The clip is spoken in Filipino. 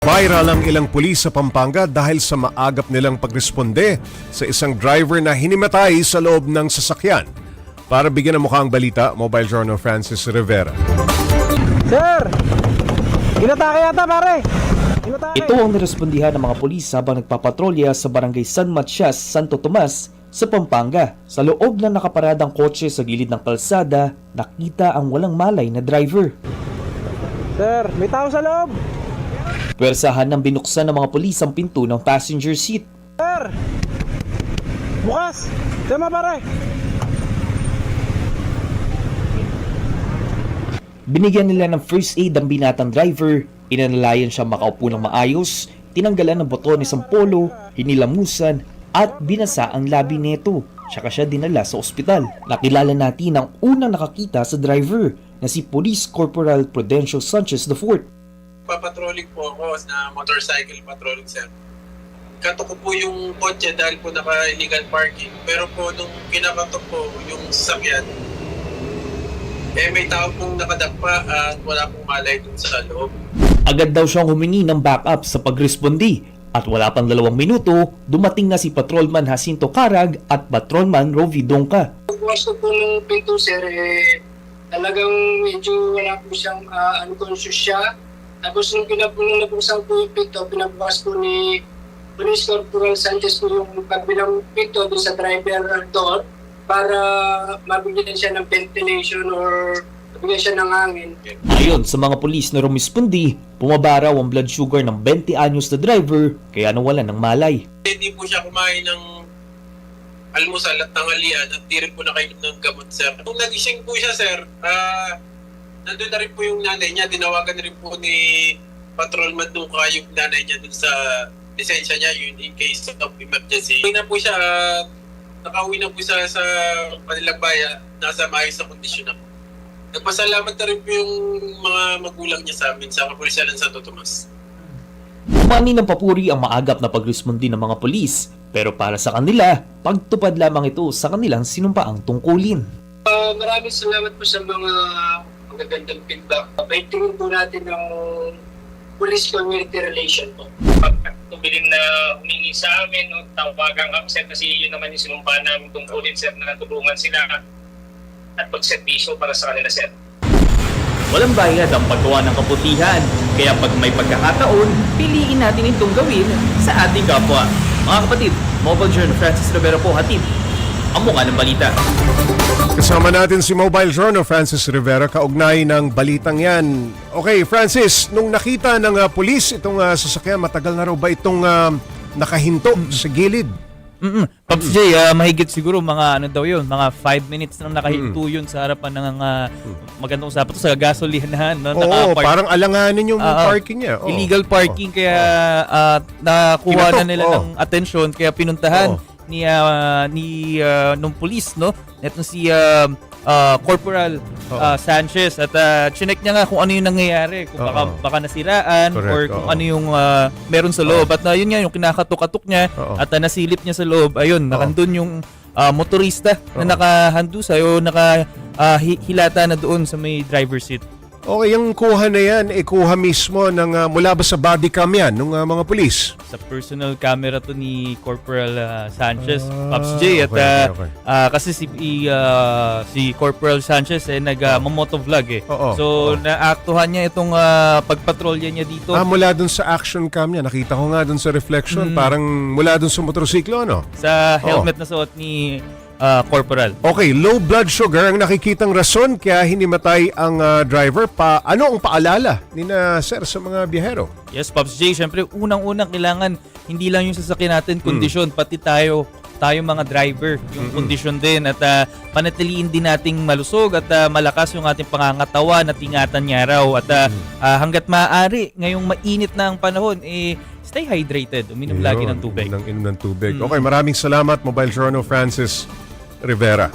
Viral ang ilang pulis sa Pampanga dahil sa maagap nilang pagresponde sa isang driver na hinimatay sa loob ng sasakyan. Para bigyan ng mukha ang balita, Mobile Journal Francis Rivera. Sir! Inatake yata pare! Inatake! Ito ang nirespondihan ng mga pulis habang nagpapatrolya sa barangay San Matias, Santo Tomas sa Pampanga. Sa loob ng nakaparadang kotse sa gilid ng kalsada, nakita ang walang malay na driver. Sir, may tao sa loob! Pwersahan ng binuksan ng mga pulis ang pinto ng passenger seat. Sir! Bukas! Tema pare! Binigyan nila ng first aid ang binatang driver, inanalayan siya makaupo ng maayos, tinanggalan ng botones ang polo, hinilamusan at binasa ang labi nito. Tsaka siya dinala sa ospital. Nakilala natin ang unang nakakita sa driver na si Police Corporal Prudencio Sanchez IV. Papatrolling po ako na motorcycle patrolling, sir. Katok ko po yung kotse dahil po naka-illegal parking. Pero po nung kinakatok po yung sasakyan, may tao pong nakadakpa at wala pong malay dun sa loob. Agad daw siyang humingi ng backup sa pagrespondi at wala pang 2 minuto, dumating na si Patrolman Jacinto Carag at Patrolman Rovi Dongka. Pagbukas ko po ng pinto, sir, talagang medyo wala po siyang unconscious siya. Tapos nung nabuksan po yung pinto, pinabukas po ni Police Corporal Sanchez po yung kabilang pinto doon sa driver door para mabigyan siya ng ventilation or mabigyan siya ng hangin. Ayon sa mga pulis na rumispondi, bumaba raw ang blood sugar ng 20 anyos na driver kaya nawalan ng malay. Hindi po siya kumain ng almusal at tanghalian at di rin po nakainom ng gamot, sir. Nung nagising po siya, sir, nandun na rin po yung nanay niya. Tinawagan rin po ni Patrolman nung yung nanay niya dun sa lisensya niya, yun in case of emergency. Uwi na po siya, nakauwi na po siya sa kanilang bayan, nasa maayos na kondisyon na po. Nagpasalamat na rin po yung mga magulang niya sa amin sa kapulisan ng Santo Tomas. Umani ng papuri ang maagap na pagrespondi ng mga pulis, pero para sa kanila, pagtupad lamang ito sa kanilang sinumpaang tungkulin. Maraming salamat po sa mga magagandang feedback. Paitingin po natin ng police-community relation po. Tubiling na humingi sa amin, no? Tawagan kami, sir, kasi yun naman yung sinumpa namin tungkulin, sir, na tulungan sila at pagservisyo para sa kanila, sir. Walang bayad ang paggawa ng kabutihan, kaya pag may pagkakataon, piliin natin itong gawin sa ating kapwa. Mga kapatid, Mobile Journal Francis Rivera po hatid ang mukha ng balita. Kasama natin si Mobile Journal Francis Rivera kaugnay ng balitang yan. Okay, Francis, nung nakita ng pulis itong sasakyan, matagal na raw ba itong nakahinto sa gilid? Pops J, mahigit siguro mga daw yun, mga 5 minutes nang nakahinto yun sa harapan ng magandang usapan to sa gasolinahan. No? Oo, parang alanganin yung parking niya. Illegal parking, kaya nakuha na nila ng atensyon, kaya pinuntahan nung police, no? Itong si Corporal Sanchez at chinek niya nga kung ano yung nangyayari, kung baka nasiraan. Correct. Or kung ano yung meron sa loob. At yun nga yung kinakatok-katok niya at nasilip niya sa loob. Ayun, nakandun yung motorista na nakahandusa o nakahilata na doon sa may driver's seat. Okay, yung kuha na yan, kuha mismo ng, mula ba sa body cam yan ng mga pulis? Sa personal camera to ni Corporal Sanchez, Pops J. At okay. kasi si Corporal Sanchez nag-motovlog eh. So naaktuhan niya itong pagpatrolya niya dito. Mula dun sa action cam niya, nakita ko nga dun sa reflection, parang mula dun sa motorsiklo, no? Sa helmet na suot ni Corporal. Okay, low blood sugar ang nakikitang rason kaya hinimatay ang driver. Ano ang paalala ni sir sa mga biyahero? Yes, Pops J, syempre unang-unang kailangan hindi lang yung sasakyan natin kondisyon, pati tayo mga driver, yung kondisyon din at panatiliin din nating malusog at malakas yung ating pangangatawan at ingatan niya raw at hanggat maaari ngayong mainit na ang panahon stay hydrated, uminom lagi ng tubig. Inom ng tubig. Okay, maraming salamat Mobile Journal Francis Rivera.